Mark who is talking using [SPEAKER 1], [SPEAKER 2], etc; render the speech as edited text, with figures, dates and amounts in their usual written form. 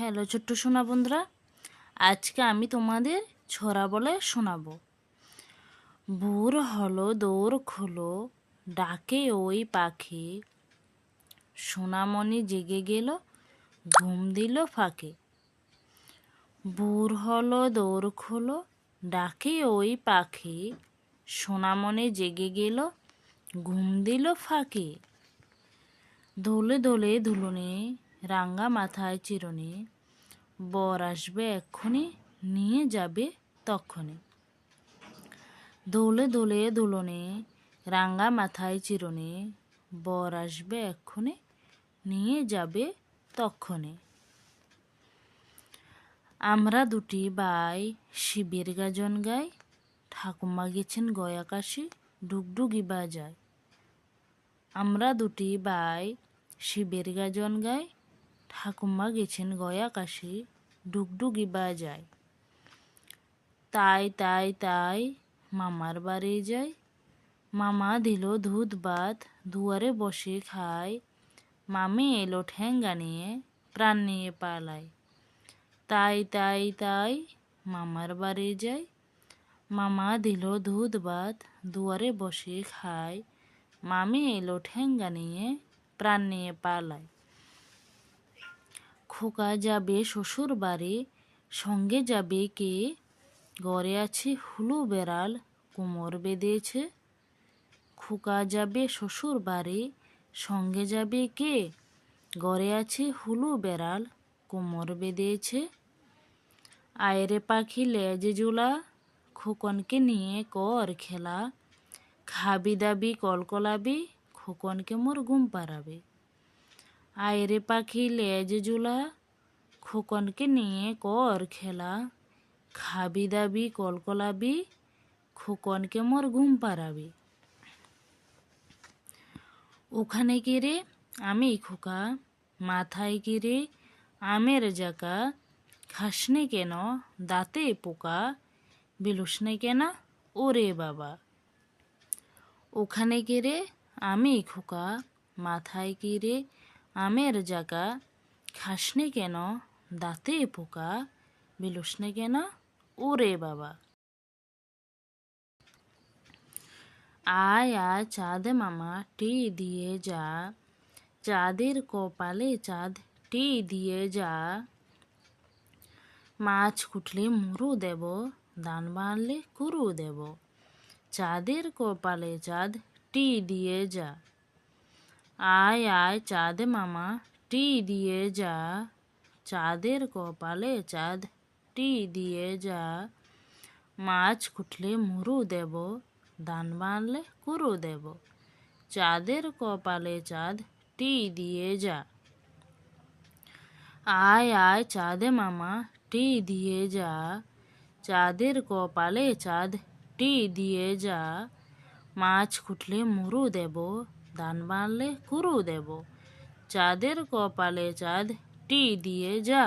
[SPEAKER 1] Hello ছোট্ট সোনা বন্ধুরা, আজকে আমি তোমাদের ছড়া বলে শোনাবো। ভোর হলো দৌড় খোলো, ডাকে ওই পাখি, সোনামণি জেগে গেল, ঘুম দিল ফাঁকে। ভোর হলো দৌড় খোলো, ডাকে ওই পাখি, সোনামণি জেগে গেল, ঘুম দিল ফাঁকে। দোলে দোলে দুলনে, রাঙা মাথায় চিরুনি, বর আসবে এক্ষুনি, নিয়ে যাবে তক্ষণে। দোলে দোলে দুলনে, রাঙা মাথায় চিরুনি, বর আসবে এক্ষুনি, নিয়ে যাবে তক্ষণে। আমরা দুটি ভাই শিবের গাজন গাই, ঠাকুমা গেছেন গয়া কাশি, ডুগডুগি বাজায়। আমরা দুটি ভাই শিবের গাজন গাই, ঠাকুমা গেছেন গয়া কাশি, ডুগডুগি বাজায়। তাই তাই তাই মামার বাড়ি যাই, মামা দিল দুধ ভাত, দুয়ারে বসে খায়, মামি এলো ঠেঙ্গা নিয়ে, প্রাণ নিয়ে পালায়। তাই তাই তাই মামার বাড়ি যাই, মামা দিল দুধ ভাত, দুয়ারে বসে খায়, মামি এলো ঠেঙ্গা নিয়ে, প্রাণ নিয়ে পালায়। খোকা যাবে শ্বশুর বাড়ি, সঙ্গে যাবে কে, ঘরে আছে হুলু বেড়াল, কোমর বেঁধেছে। খোকা যাবে শ্বশুর বাড়ি, সঙ্গে যাবে কে, ঘরে আছে হুলু বেড়াল, কোমর বেঁধেছে। আয়রে পাখি লেজে জোলা, খোকনকে নিয়ে কর খেলা, খাবি দাবি কলকলাবি, খোকনকে মোর ঘুম পাড়াবে। আয়রে পাখি লেজে জোলা, খোকনকে নিয়ে কর খেলা, খাবি দাবি কলকলাবি, খোকনকে মোর ঘুম পাড়াবি। ওখানে কি রে আমি খোকা, মাথায় কি রে আমের জাকা, খাসনে কেন দাঁতে পোকা, বিলুসনে কেন ওরে বাবা। ওখানে কি রে আমি খোকা, মাথায় কি রে আমের জাকা, খাসনে কেন দাঁতে পোকা, বিলুসনে কেন ওরে বাবা। আয় আয় চাঁদ মামা টি দিয়ে যা, চাঁদের কপালে চাঁদ টি দিয়ে যা, মাছ কুটলে মুরু দেব, দান বাঁধলে কুরু দেব, চাঁদের কপালে চাঁদ টি দিয়ে যা। আয় আয় চাঁদ মামা টি দিয়ে যা, চাঁদের কপালে চাঁদ টি দিয়ে যা, মাছ কুটলে মুরু দেব, দান বাঁধলে কুরু দেব, চাঁদের কপালে চাঁদ টি দিয়ে যা। আয় আয় চাঁদ মামা টি দিয়ে যা, চাঁদের কপালে চাঁদ টি দিয়ে যা, মাছ কুটলে মুরু দেব, দান বাঁধলে কুরু দেব, চাঁদের কপালে চাঁদ টি দিয়ে যা।